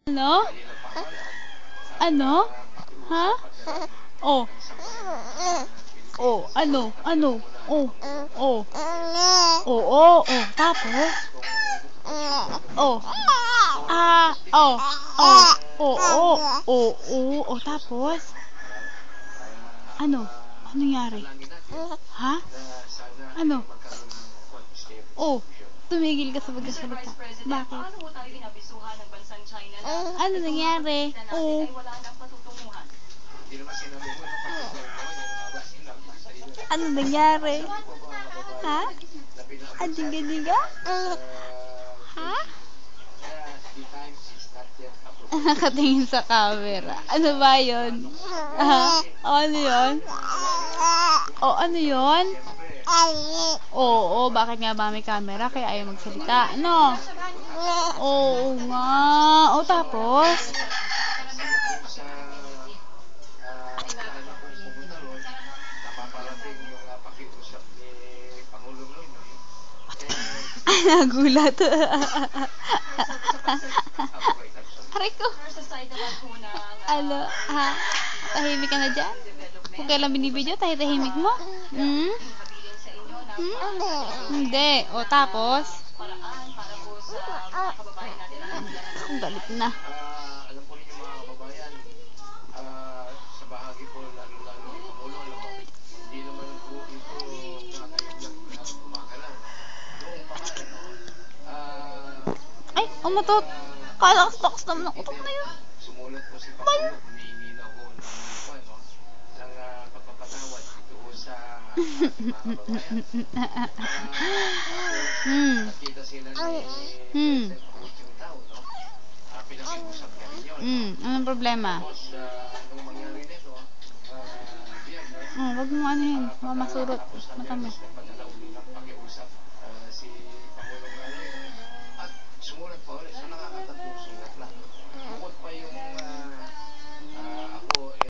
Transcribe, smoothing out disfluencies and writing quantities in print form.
Ano? Ano? Ha? Oh. Oh, ano? Ano? Oh. Oh. Oo, oh. Tapos? Oh. Oh. Oh. Oh, oh. Oh, oh. Oh, tapos? Ano? Ano nangyari? Ha? Ano? Oh. Tumigil ka sa pagkasalita. Bakit? Ano nangyari? Oh. Ano nangyari? Ha? Adiga-diga? Ha? Nakatingin sa camera. Ano ba yun? Ha? O, ano yun? O, ano yun? Oo, bakit nga ba may camera? Kaya ayaw magsalita. Ano? Oo nga. O, tapos? Nagulat. Aray ko. Ano? Ha? Tahimik ka na dyan? Kung kailan binibidyo, tahimik mo? Hmm? Hindi. O, tapos? Ang galit na. Alam po ninyo mga kababayan, sa bahagi po lalo-lalo ng Pangulo, alam mo, hindi naman po ito kakayang gumagalaw. Noong pangalan, Ay, umutot. Kalakas-lakas naman ang utot na yun. sumulat po si Pangulo, humihingi na po ng pagpapatawad dito po sa ating mga kababayan. Nakita sila ni President Tao, no? Pinag-iusap ka rin yun. Anong problema? Tapos, nung mangyari nito, Wag mo ano yun. Mamasurot. Matamis.